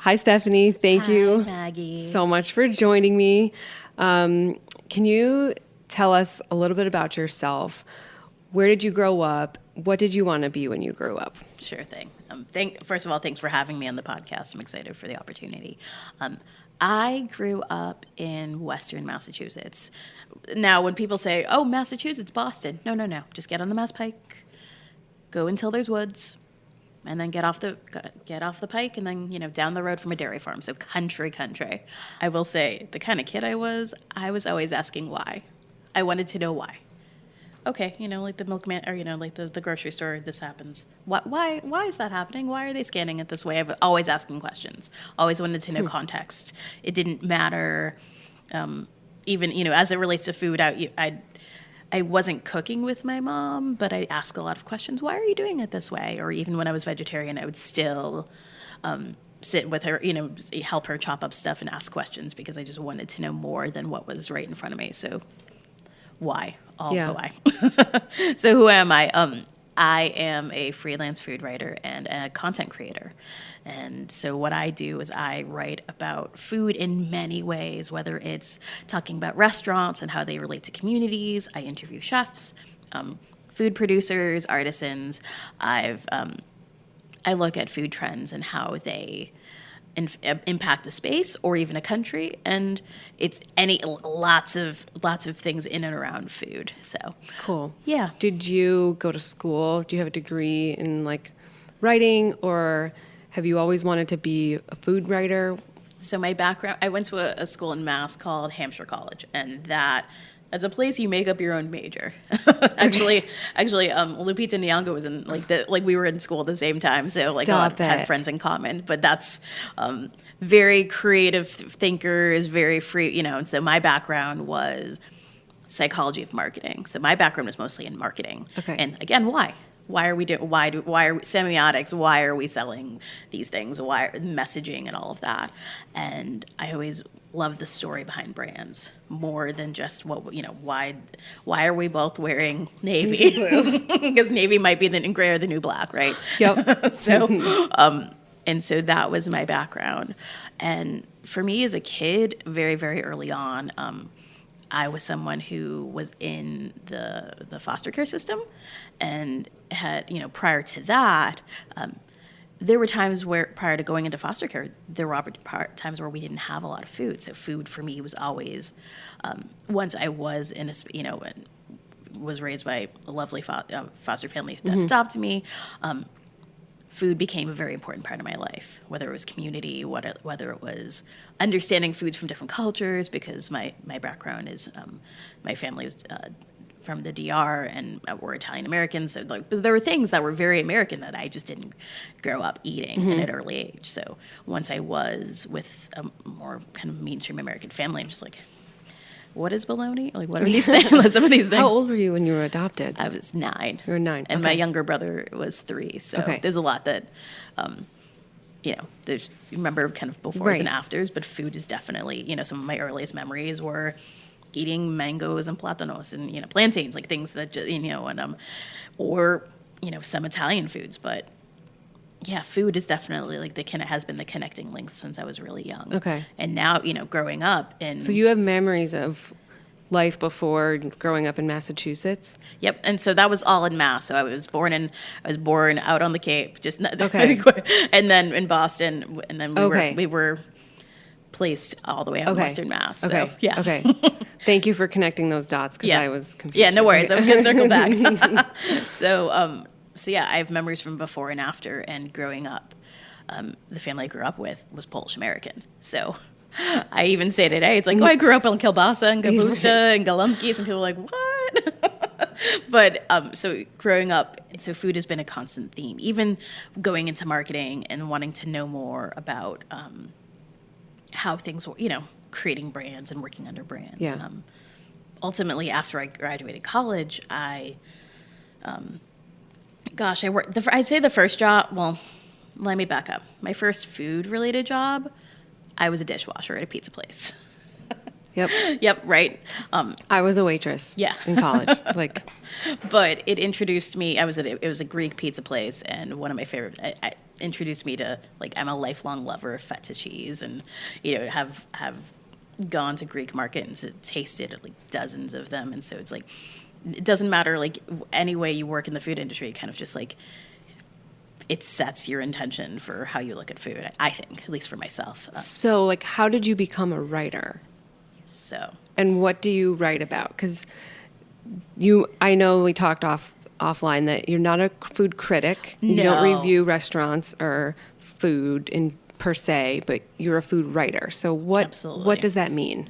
Hi, Stephanie. Thank you Maggie. so much for joining me. Can you tell us a little bit about yourself? Where did you grow up? What did you want to be when you grew up? Sure thing. First of all, thanks for having me on the podcast. I'm excited for the opportunity. I grew up in Western Massachusetts. Now, when people say, "Oh, Massachusetts, Boston," no. Just get on the Mass Pike, go until there's woods, and then get off the pike, and then down the road from a dairy farm. So country. I will say, the kind of kid I was always asking why. I wanted to know why. Okay, like the milkman, or like the grocery store, this happens. Why is that happening? Why are they scanning it this way? I've always asking questions. Always wanted to know context. It didn't matter, even as it relates to food. I wasn't cooking with my mom, but I asked a lot of questions. Why are you doing it this way? Or even when I was vegetarian, I would still sit with her, help her chop up stuff and ask questions because I just wanted to know more than what was right in front of me. So why? All the why. So who am I? I am a freelance food writer and a content creator. And so what I do is I write about food in many ways, whether it's talking about restaurants and how they relate to communities. I interview chefs, food producers, artisans. I look at food trends and how they impact a space or even a country, and it's lots of things in and around food. So cool. Yeah. Did you go to school? Do you have a degree in writing, or have you always wanted to be a food writer? So my background, I went to a school in Mass called Hampshire College, and that's a place you make up your own major. Actually, Lupita Nyong'o was in we were in school at the same time, so had friends in common. But that's very creative thinkers, very free, and so my background was psychology of marketing. So my background was mostly in marketing. Okay. And again, why? Why are we semiotics? Why are we selling these things? Why messaging and all of that? And I always loved the story behind brands more than just why are we both wearing navy? Because navy might be the gray or the new black, right? Yep. And so that was my background. And for me as a kid, very, very early on, I was someone who was in the foster care system and had, prior to that, there were times where, prior to going into foster care, there were times where we didn't have a lot of food. So food for me was always, once I was in was raised by a lovely foster family that adopted me, food became a very important part of my life, whether it was community, whether it was understanding foods from different cultures, because my background is, my family was from the DR and we're Italian Americans. So but there were things that were very American that I just didn't grow up eating at an early age. So once I was with a more kind of mainstream American family, I'm just like, what is bologna? What are these things? Some of these things. How old were you when you were adopted? I was 9. You were 9. And my younger brother was 3. So there's a lot that, there's, remember kind of befores and afters, but food is definitely, some of my earliest memories were eating mangoes and platanos and, plantains, things that, just, and, or, some Italian foods. But yeah, food is definitely has been the connecting link since I was really young. Okay. And now, growing up So you have memories of life before growing up in Massachusetts? Yep. And so that was all in Mass. So I was born out on the Cape, just and then in Boston, and then we were placed all the way out in Western Mass. So, okay. Yeah. Okay. Thank you for connecting those dots because I was confused. Yeah, no worries. I was going to circle back. So yeah, I have memories from before and after, and growing up. The family I grew up with was Polish American. So I even say today, it's I grew up in kielbasa and kapusta and galumkis, and people are like, what? But so growing up, so food has been a constant theme, even going into marketing and wanting to know more about how things were, creating brands and working under brands. Yeah. Ultimately, after I graduated college, I worked, I'd say the first job, well, let me back up. My first food-related job, I was a dishwasher at a pizza place. Yep. Yep, right. I was a waitress in college. But it introduced me, it was a Greek pizza place, and one of my favorite, introduced me to, like, I'm a lifelong lover of feta cheese, and, you know, have gone to Greek markets and tasted like dozens of them. And so it's like, it doesn't matter, like, any way you work in the food industry, kind of just like, it sets your intention for how you look at food, I think, at least for myself. So, like, how did you become a writer? So, And what do you write about? Because I know we talked offline that you're not a food critic. You don't No. review restaurants or food in per se, but you're a food writer. So what Absolutely. does that mean?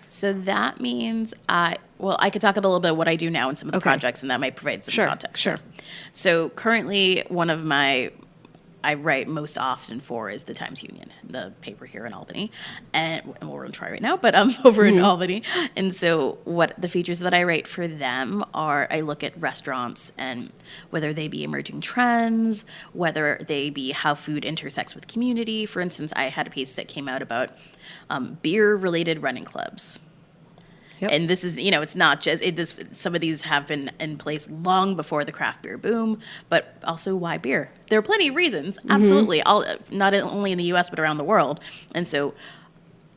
So that means I could talk about a little bit what I do now and some of the Okay. projects, and that might provide some context. Sure. So currently, one of I write most often for is the Times-Union, the paper here in Albany, and we're going to try right now, but I'm over in Albany. And so what the features that I write for them are, I look at restaurants and whether they be emerging trends, whether they be how food intersects with community. For instance, I had a piece that came out about beer-related running clubs. Yep. And this is, it's not just, some of these have been in place long before the craft beer boom, but also why beer? There are plenty of reasons, absolutely, not only in the U.S., but around the world. And so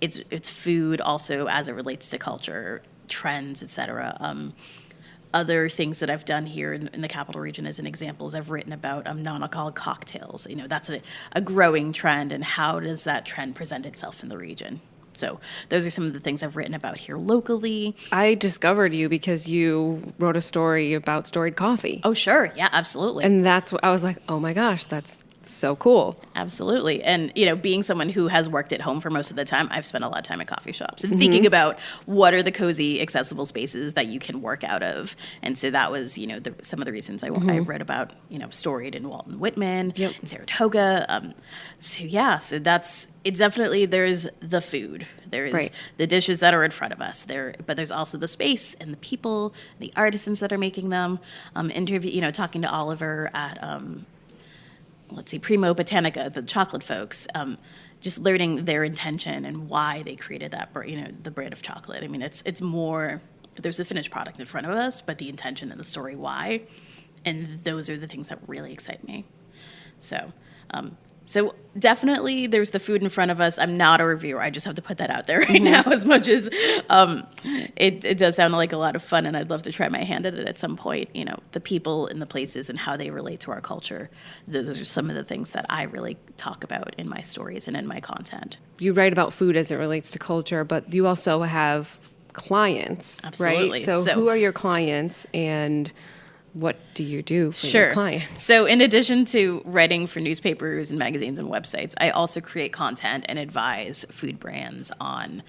it's food also as it relates to culture, trends, et cetera. Other things that I've done here in the capital region as an example is I've written about non-alcoholic cocktails. That's a growing trend, and how does that trend present itself in the region? So those are some of the things I've written about here locally. I discovered you because you wrote a story about storied coffee. Oh, sure. Yeah, absolutely. And that's what I was like, oh my gosh, that's so cool. Absolutely. And, being someone who has worked at home for most of the time, I've spent a lot of time at coffee shops and thinking about what are the cozy, accessible spaces that you can work out of. And so that was, some of the reasons I read about, Storied in Walton Whitman and Saratoga. So it's definitely, there's the food. There's the dishes that are in front of us but there's also the space and the people, the artisans that are making them. Talking to Oliver at, Primo Botanica, the chocolate folks, just learning their intention and why they created that, the brand of chocolate. I mean, it's more, there's a finished product in front of us, but the intention and the story why, and those are the things that really excite me. So definitely there's the food in front of us. I'm not a reviewer. I just have to put that out there right now, as much as it does sound like a lot of fun, and I'd love to try my hand at it at some point. The people and the places and how they relate to our culture. Those are some of the things that I really talk about in my stories and in my content. You write about food as it relates to culture, but you also have clients, Absolutely. right? So who are your clients, and what do you do for your clients? So in addition to writing for newspapers and magazines and websites, I also create content and advise food brands on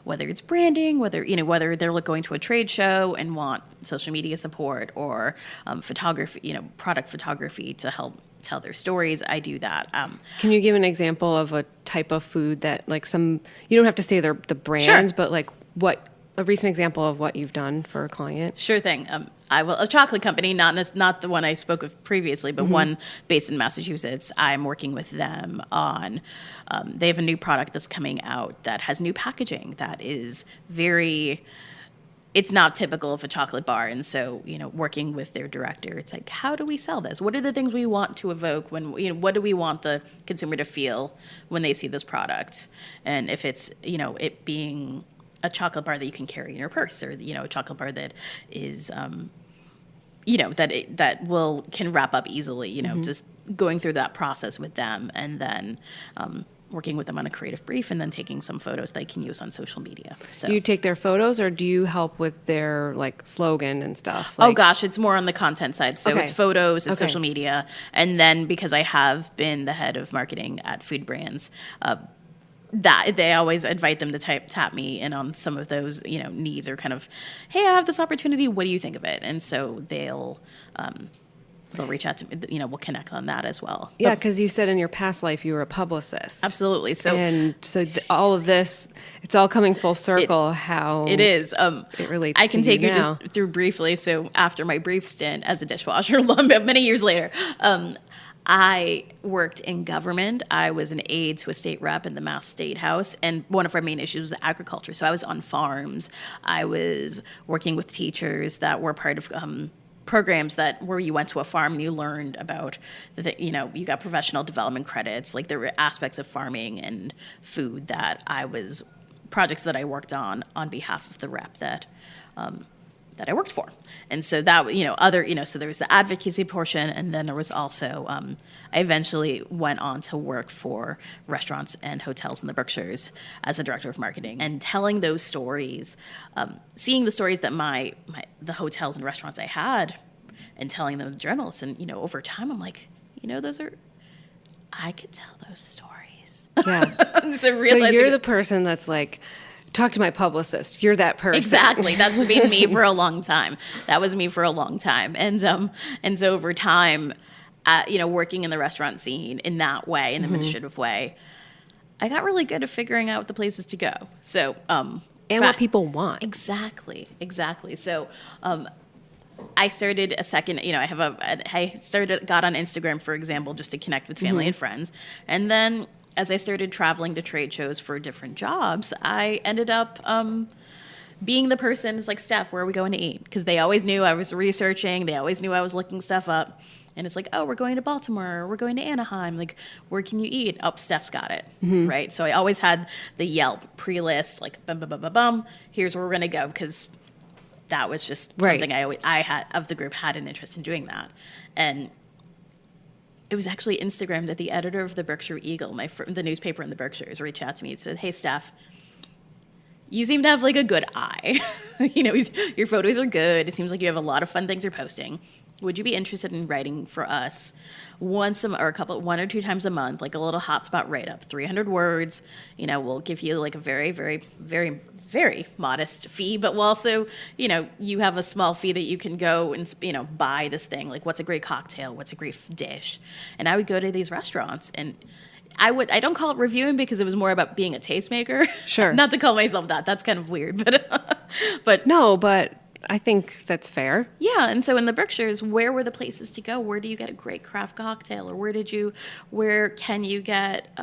whether it's branding, whether they're going to a trade show and want social media support, or photography, product photography to help tell their stories. I do that. Can you give an example of a type of food that, like, you don't have to say the brand, Sure. but like a recent example of what you've done for a client? Sure thing. A chocolate company, not the one I spoke of previously, but one based in Massachusetts. I'm working with them on. They have a new product that's coming out that has new packaging that is very. It's not typical of a chocolate bar, and so working with their director, it's like, how do we sell this? What are the things we want to evoke when what do we want the consumer to feel when they see this product? And if it's it being a chocolate bar that you can carry in your purse, or a chocolate bar that is can wrap up easily, just going through that process with them, and then working with them on a creative brief, and then taking some photos they can use on social media. So Do you take their photos, or do you help with their slogan and stuff? Oh gosh, it's more on the content side. So Okay. it's photos and Okay. social media. And then because I have been the head of marketing at food brands, that they always invite them to tap me in on some of those needs, or kind of, hey, I have this opportunity, what do you think of it? And so they'll reach out to me, we'll connect on that as well. Yeah, because you said in your past life you were a publicist. Absolutely. So all of this, it's all coming full circle. How it is. It relates. I can to take you now. just through briefly. So after my brief stint as a dishwasher, many years later, I worked in government. I was an aide to a state rep in the Mass State House, and one of our main issues was agriculture. So I was on farms. I was working with teachers that were part of programs where you went to a farm and you learned about you got professional development credits. Like there were aspects of farming and food projects that I worked on behalf of the rep that I worked for. And so that, so there was the advocacy portion, and then there was also, I eventually went on to work for restaurants and hotels in the Berkshires as a director of marketing, and telling those stories, seeing the stories that the hotels and restaurants I had, and telling them to journalists. And, over time, I'm like, I could tell those stories. Yeah. So you're the person that's like, talk to my publicist. You're that person. Exactly. That's been me for a long time. That was me for a long time. And so over time, working in the restaurant scene in that way, in the administrative way, I got really good at figuring out the places to go. So, what people want. Exactly. So, I started a second, got on Instagram, for example, just to connect with family and friends. And then as I started traveling to trade shows for different jobs, I ended up being the person. It's like, Steph, where are we going to eat? Because they always knew I was researching. They always knew I was looking stuff up. And it's like, oh, we're going to Baltimore. Or we're going to Anaheim. Like, where can you eat? Oh, Steph's got it, right? So I always had the Yelp pre-list, like, bum, bum, bum, bum, bum. Here's where we're going to go, because that was just something I had of the group had an interest in doing that. And it was actually Instagram that the editor of the Berkshire Eagle, the newspaper in the Berkshires, reached out to me and said, hey, Steph, you seem to have like a good eye. Your photos are good. It seems like you have a lot of fun things you're posting. Would you be interested in writing for us one or two times a month, like a little hotspot write-up, 300 words? We'll give you like a very, very, very, very modest fee, but we'll also, you have a small fee that you can go and, buy this thing. Like, what's a great cocktail? What's a great dish? And I would go to these restaurants, and I don't call it reviewing because it was more about being a tastemaker. Sure. Not to call myself that. That's kind of weird, but no, but I think that's fair. Yeah, and so in the Berkshires, where were the places to go? Where do you get a great craft cocktail? Or where can you get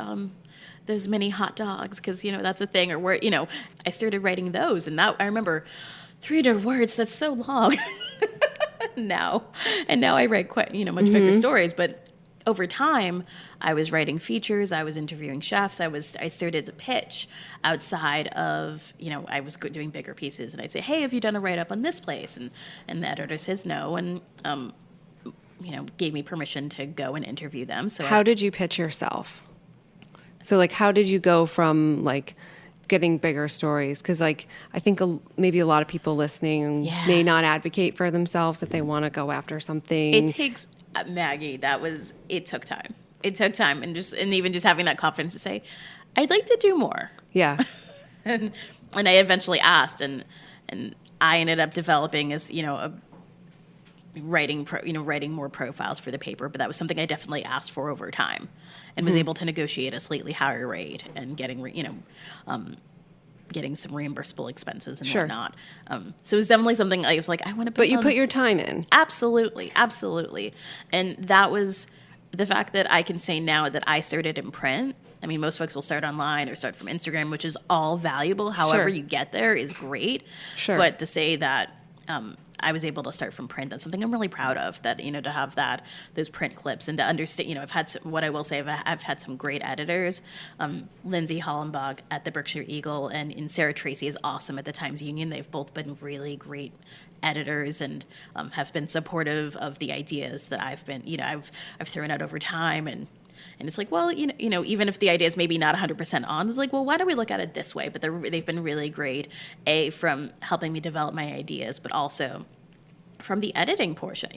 those mini hot dogs? Because, that's a thing. Or where, I started writing those. And that, I remember 300 words, that's so long. now I write quite, much bigger stories. But over time, I was writing features, I was interviewing chefs, I started to pitch outside of, I was doing bigger pieces, and I'd say, hey, have you done a write-up on this place? And the editor says no, and, gave me permission to go and interview them. So how did you pitch yourself? So, like, how did you go from, like, getting bigger stories? Because, like, I think maybe a lot of people listening may not advocate for themselves if they want to go after something. It takes, Maggie, it took time. It took time, and even just having that confidence to say, I'd like to do more. Yeah. and I eventually asked, and I ended up developing as, writing more profiles for the paper, but that was something I definitely asked for over time, and was able to negotiate a slightly higher rate and getting some reimbursable expenses and whatnot. So it was definitely something I was like, I want to put. But you put your time in. Absolutely. And that was the fact that I can say now that I started in print. I mean, most folks will start online or start from Instagram, which is all valuable. However you get there is great. Sure. But to say that I was able to start from print, that's something I'm really proud of, that, to have those print clips and to understand, I've had I've had some great editors. Lindsay Hollenbach at the Berkshire Eagle and Sarah Tracy is awesome at the Times Union. They've both been really great editors and have been supportive of the ideas that I've been, I've thrown out over time. And it's like, well, even if the idea is maybe not 100% on, it's like, well, why don't we look at it this way? But they've been really great, from helping me develop my ideas, but also from the editing portion.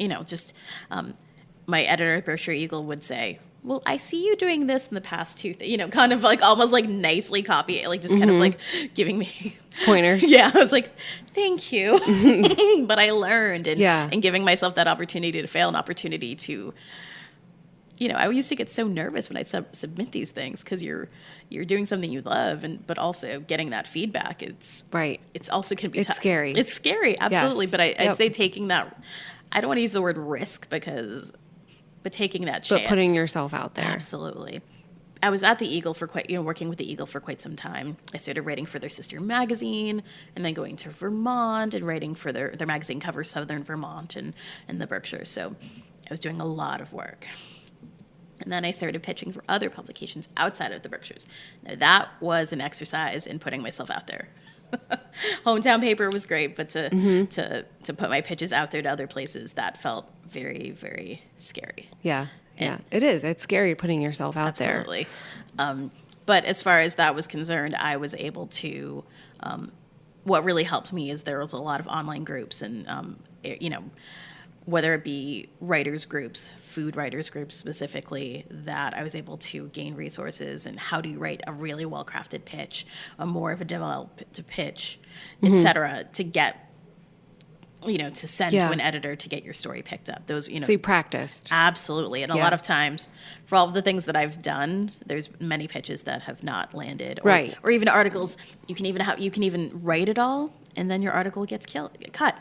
My editor at Berkshire Eagle would say, well, I see you doing this in the past too, kind of like almost like nicely copy, like just kind of like giving me pointers. Yeah, I was like, thank you. But I learned, and giving myself that opportunity to fail, an opportunity to, I used to get so nervous when I submit these things, because you're doing something you love, but also getting that feedback. It's also can be It's scary. It's scary, absolutely. Yes. But I'd say taking that, I don't want to use the word risk but taking that chance. But putting yourself out there. Absolutely. I was at the Eagle for working with the Eagle for quite some time. I started writing for their sister magazine, and then going to Vermont and writing for their magazine covers Southern Vermont and the Berkshires. So I was doing a lot of work. And then I started pitching for other publications outside of the Berkshires. Now, that was an exercise in putting myself out there. Hometown paper was great, but to put my pitches out there to other places, that felt very, very scary. Yeah. Yeah, it is. It's scary putting yourself out there. Absolutely. But as far as that was concerned, I was able to, what really helped me is there was a lot of online groups and, whether it be writers groups, food writers groups specifically, that I was able to gain resources and how do you write a really well-crafted pitch, a more of a developed pitch, et cetera, to get, to send to an editor to get your story picked up. Those, So you practiced. Absolutely. And a lot of times, for all of the things that I've done, there's many pitches that have not landed. Or even articles, you can even write it all, and then your article gets cut.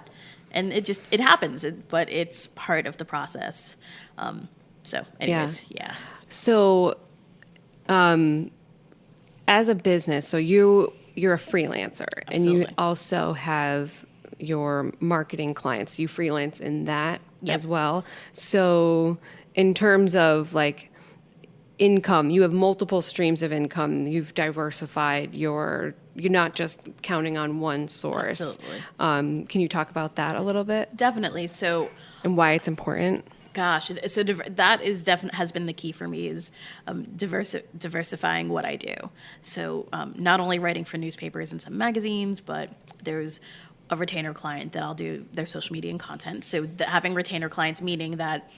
And it happens, but it's part of the process. So anyways, yeah. So, as a business, so you're a freelancer. Absolutely. And you also have your marketing clients. You freelance in that as well. So in terms of like income, you have multiple streams of income. You've diversified you're not just counting on one source. Absolutely. Can you talk about that a little bit? Definitely. So, and why it's important? Gosh, so that is has been the key for me is diversifying what I do. So not only writing for newspapers and some magazines, but there's a retainer client that I'll do their social media and content. So having retainer clients meaning that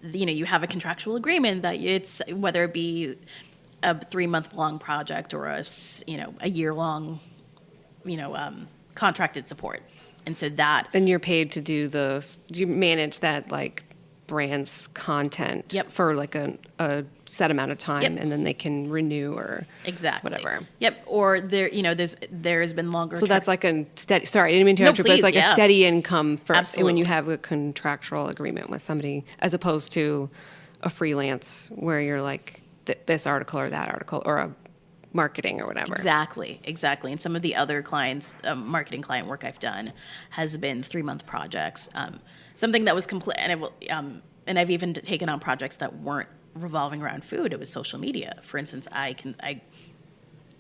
you have a contractual agreement that it's whether it be a 3-month long project or a year-long contracted support. And so and you're paid to do you manage that like brand's content for like a set amount of time and then they can renew or whatever. Yep. Or there has been longer. So that's like a steady, sorry, I didn't mean to interrupt you, but it's like a steady income when you have a contractual agreement with somebody as opposed to a freelance where you're like this article or that article or a marketing or whatever. Exactly. And some of the other clients, marketing client work I've done has been 3-month projects. Something that was complete, and I've even taken on projects that weren't revolving around food. It was social media. For instance, I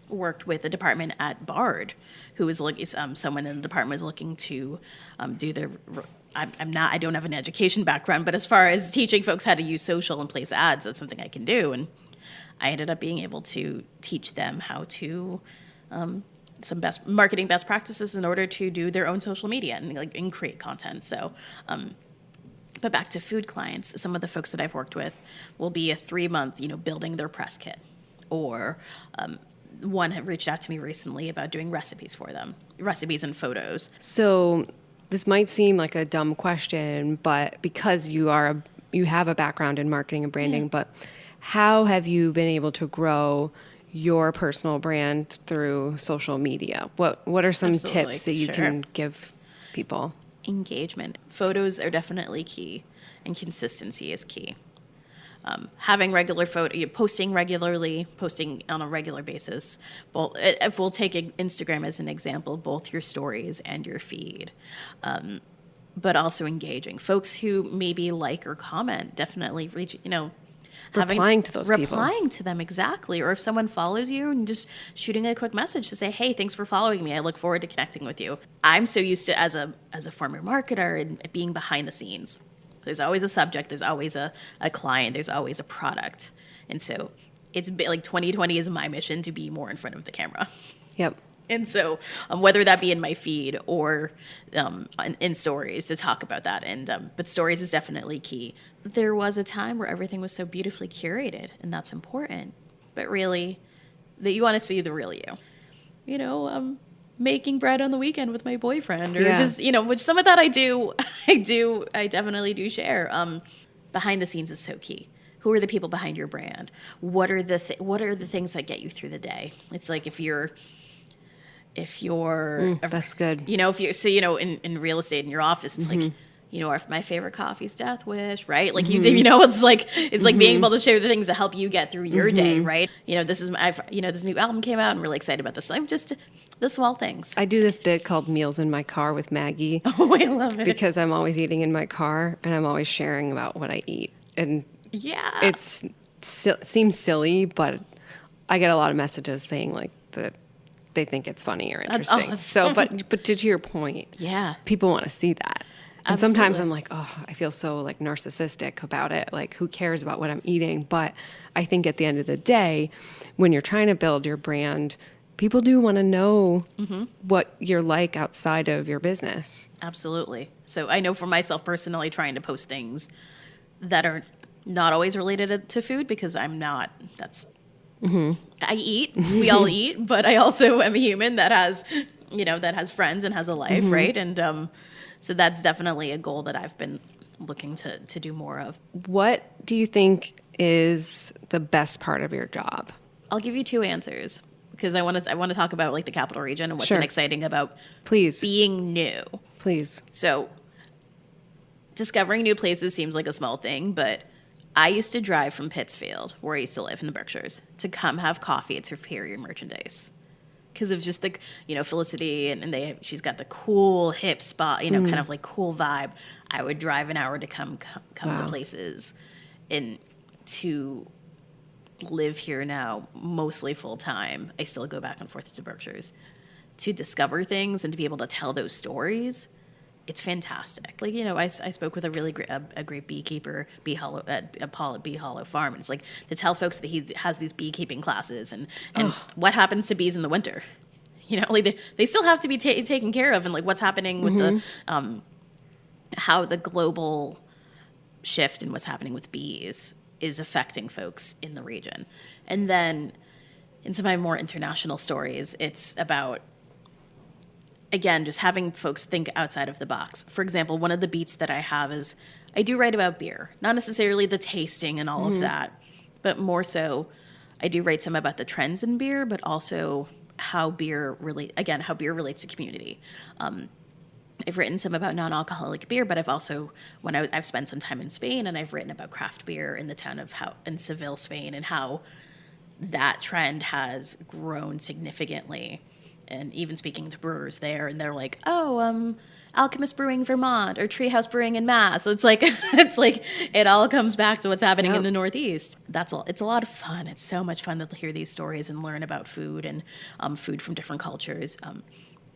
worked with a department at Bard, who was looking. Someone in the department was looking to do their. I don't have an education background, but as far as teaching folks how to use social and place ads, that's something I can do. And I ended up being able to teach them how to. Some marketing best practices in order to do their own social media and create content. So, but back to food clients, some of the folks that I've worked with will be a 3-month, building their press kit, or one have reached out to me recently about doing recipes for them, recipes and photos. So this might seem like a dumb question, but because you have a background in marketing and branding, but how have you been able to grow your personal brand through social media? What are some tips that you can give people? Engagement. Photos are definitely key, and consistency is key. Having regular posting regularly, posting on a regular basis. If we'll take Instagram as an example, both your stories and your feed. But also engaging. Folks who maybe like or comment, definitely reach, replying to those people. Replying to them, exactly. Or if someone follows you and just shooting a quick message to say, hey, thanks for following me. I look forward to connecting with you. I'm so used to, as a former marketer, and being behind the scenes. There's always a subject. There's always a client. There's always a product. And so it's like 2020 is my mission to be more in front of the camera. Yep. And so whether that be in my feed or in stories to talk about that. But stories is definitely key. There was a time where everything was so beautifully curated, and that's important. But really, that you want to see the real you. Making bread on the weekend with my boyfriend, or just, which some of that I do. I definitely do share. Behind the scenes is so key. Who are the people behind your brand? What are the things that get you through the day? It's like if you're that's good. If you're in real estate in your office, it's like you know, my favorite coffee's Death Wish, right? Like you know, it's like being able to share the things that help you get through your day, right? You know, this new album came out. I'm really excited about this. I'm just the small things. I do this bit called Meals in My Car with Maggie. Oh, I love it. Because I'm always eating in my car and I'm always sharing about what I eat. And yeah, it seems silly, but I get a lot of messages saying like that they think it's funny or interesting. That's awesome. So, but to your point, yeah, people want to see that. And Absolutely. sometimes I'm like, oh, I feel so like narcissistic about it. Like, who cares about what I'm eating? But I think at the end of the day, when you're trying to build your brand, people do want to know what you're like outside of your business. Absolutely. So I know for myself personally, trying to post things that are not always related to food, because I'm not, I eat, we all eat, but I also am a human that has, you know, that has friends and has a life, right? And so that's definitely a goal that I've been looking to do more of. What do you think is the best part of your job? I'll give you two answers, because I want to talk about like the capital region and what's Sure. been exciting about Please. being new. Please. So discovering new places seems like a small thing, but I used to drive from Pittsfield, where I used to live in the Berkshires, to come have coffee at Superior Merchandise. Because of just the, you know, Felicity, and she's got the cool hip spot, you know, kind of like cool vibe. I would drive an hour to come to places, and to live here now, mostly full time. I still go back and forth to the Berkshires to discover things and to be able to tell those stories. It's fantastic. Like, you know, I spoke with a really great beekeeper, at Paul at Bee Hollow Farm. And it's like to tell folks that he has these beekeeping classes and what happens to bees in the winter. You know, like they still have to be taken care of, and like what's happening with the how the global shift and what's happening with bees is affecting folks in the region. And then in some of my more international stories, it's about, again, just having folks think outside of the box. For example, one of the beats that I have is I do write about beer, not necessarily the tasting and all of that, but more so I do write some about the trends in beer, but also how beer relates to community. I've written some about non-alcoholic beer, but I've also, I've spent some time in Spain, and I've written about craft beer in the town of in Seville, Spain, and how that trend has grown significantly. And even speaking to brewers there, and they're like, oh, Alchemist Brewing Vermont or Treehouse Brewing in Mass. So it's like it all comes back to what's happening in the Northeast. That's all. It's a lot of fun. It's so much fun to hear these stories and learn about food and food from different cultures.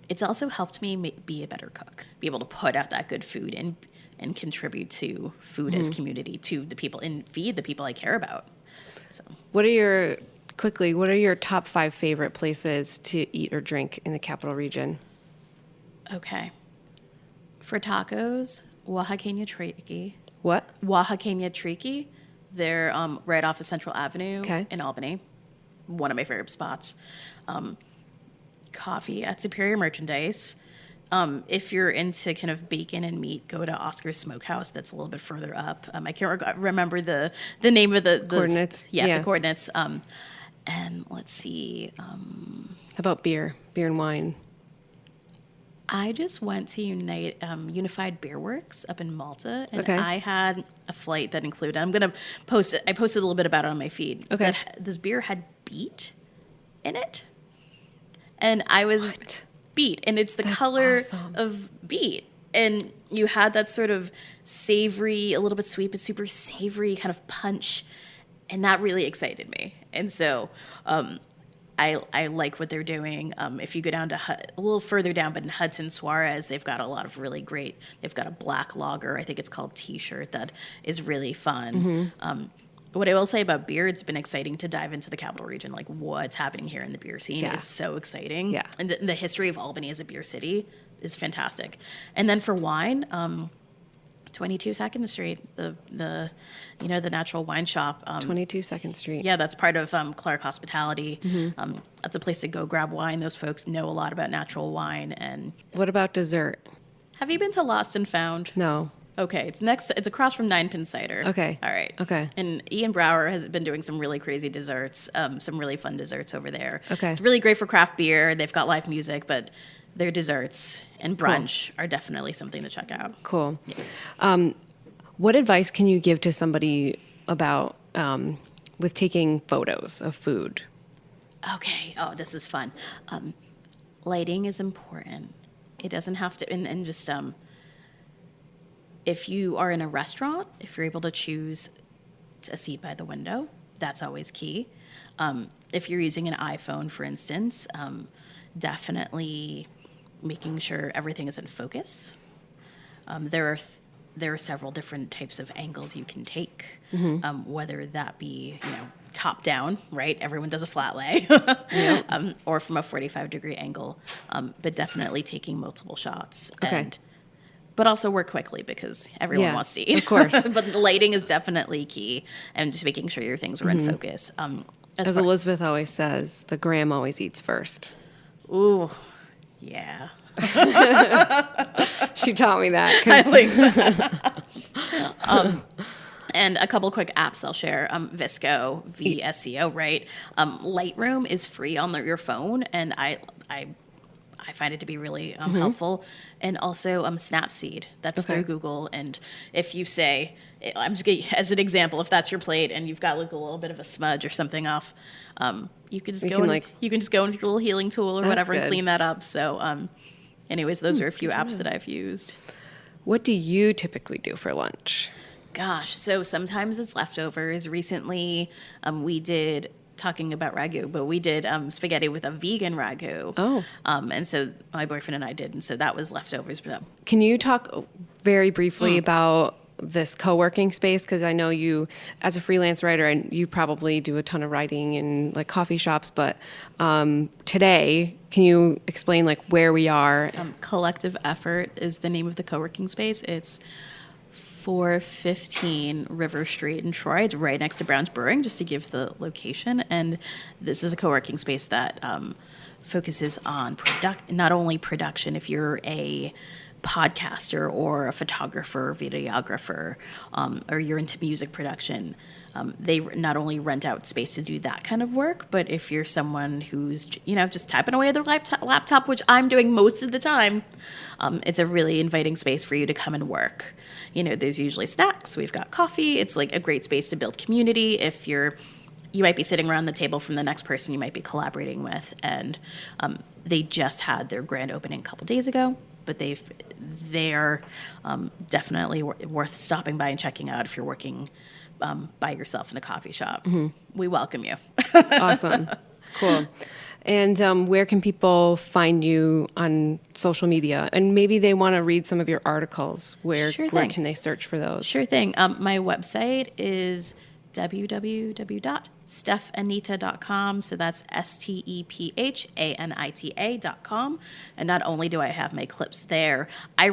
It's also helped me be a better cook, be able to put out that good food and contribute to food as community to the people and feed the people I care about. So, what are your top 5 favorite places to eat or drink in the capital region? Okay. For tacos, Oaxaqueña Triqui. What? Oaxaqueña Triqui. They're right off of Central Avenue in Albany. One of my favorite spots. Coffee at Superior Merchandise. If you're into kind of bacon and meat, go to Oscar's Smokehouse. That's a little bit further up. I can't remember the name of the coordinates. The coordinates. And let's see. How about beer and wine? I just went to Unified Beer Works up in Malta, and I had a flight that included. I'm gonna post it. I posted a little bit about it on my feed. Okay. This beer had beet in it, and I was beet, and it's the color of beet, and you had that sort of savory, a little bit sweet, but super savory kind of punch, and that really excited me. And so I like what they're doing. If you go down to a little further down, but in Hudson Suarez, they've got a lot of really great. They've got a black lager, I think it's called T-shirt, that is really fun. What I will say about beer, it's been exciting to dive into the capital region. Like what's happening here in the beer scene is so exciting. Yeah. And the history of Albany as a beer city is fantastic. And then for wine, 22 2nd Street, the natural wine shop. 22 2nd Street. Yeah, that's part of Clark Hospitality. That's a place to go grab wine. Those folks know a lot about natural wine. And what about dessert? Have you been to Lost and Found? No. Okay, it's across from Nine Pin Cider. Okay. All right. Okay. And Ian Brower has been doing some really crazy desserts, some really fun desserts over there. Okay. It's really great for craft beer. They've got live music, but their desserts and brunch are definitely something to check out. Cool. What advice can you give to somebody about with taking photos of food? Okay. Oh, this is fun. Lighting is important. It doesn't have to, and just if you are in a restaurant, if you're able to choose a seat by the window, that's always key. If you're using an iPhone, for instance, definitely making sure everything is in focus. There are several different types of angles you can take, whether that be, top down, right? Everyone does a flat lay, or from a 45-degree angle, but definitely taking multiple shots. Okay. But also work quickly because everyone wants to eat. Of course. But the lighting is definitely key, and just making sure your things are in focus. As Elizabeth always says, the gram always eats first. Ooh, yeah. She taught me that. I like that. And a couple quick apps I'll share. Visco, VSCO, right? Lightroom is free on your phone, and I find it to be really helpful. And also Snapseed, that's through Google. And if you say, I'm just getting, as an example, if that's your plate and you've got like a little bit of a smudge or something off, you can just go with your little healing tool or whatever and clean that up. So anyways, those are a few apps that I've used. What do you typically do for lunch? Gosh, so sometimes it's leftovers. Recently, we did, talking about ragu, but we did spaghetti with a vegan ragu. Oh. And so my boyfriend and I did, and so that was leftovers. Can you talk very briefly about this co-working space? Because I know you, as a freelance writer, and you probably do a ton of writing in like coffee shops, but today, can you explain like where we are? Collective Effort is the name of the co-working space. It's 415 River Street in Troy. It's right next to Brown's Brewing, just to give the location. And this is a co-working space that focuses on not only production. If you're a podcaster or a photographer or videographer, or you're into music production, they not only rent out space to do that kind of work, but if you're someone who's, just typing away at their laptop, which I'm doing most of the time, it's a really inviting space for you to come and work. There's usually snacks. We've got coffee. It's like a great space to build community. If you might be sitting around the table from the next person you might be collaborating with. And they just had their grand opening a couple days ago, but they're definitely worth stopping by and checking out if you're working by yourself in a coffee shop. We welcome you. Awesome. Cool. And where can people find you on social media? And maybe they want to read some of your articles. Where can they search for those? Sure thing. My website is www.stephanita.com. So that's STEPHANITA.com. And not only do I have my clips there, I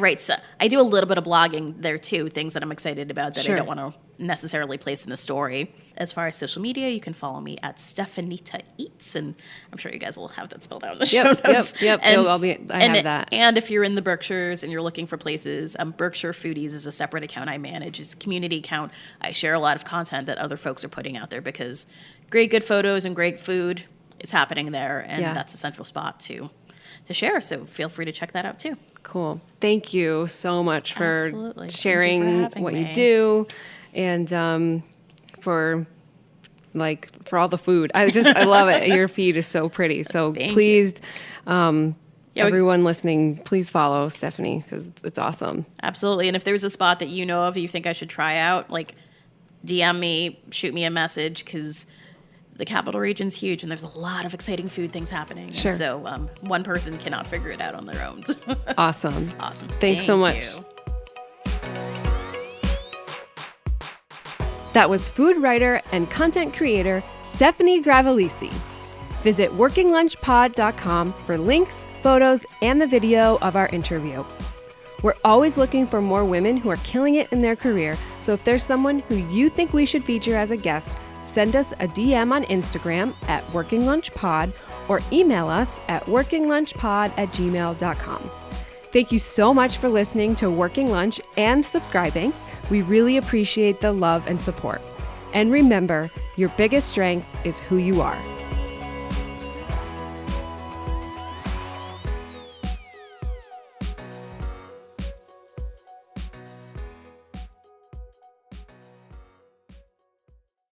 do a little bit of blogging there too, things that I'm excited about that I don't want to necessarily place in a story. As far as social media, you can follow me at Stephanita Eats, and I'm sure you guys will have that spelled out in the show notes. Yep. And, I have that. And if you're in the Berkshires and you're looking for places, Berkshire Foodies is a separate account I manage. It's a community account. I share a lot of content that other folks are putting out there because good photos and great food is happening there, and that's a central spot to share. So feel free to check that out too. Cool. Thank you so much for sharing what you do, and for all the food. I love it. Your feed is so pretty. So please, everyone listening, please follow Stephanie because it's awesome. Absolutely. And if there's a spot that you know of you think I should try out, DM me, shoot me a message, because the capital region's huge and there's a lot of exciting food things happening. Sure. And so one person cannot figure it out on their own. Awesome. Awesome. Thanks so much. That was food writer and content creator Stephanie Gravalese. Visit workinglunchpod.com for links, photos, and the video of our interview. We're always looking for more women who are killing it in their career, so if there's someone who you think we should feature as a guest, send us a DM on Instagram at workinglunchpod or email us at workinglunchpod@gmail.com. Thank you so much for listening to Working Lunch and subscribing. We really appreciate the love and support. And remember, your biggest strength is who you are.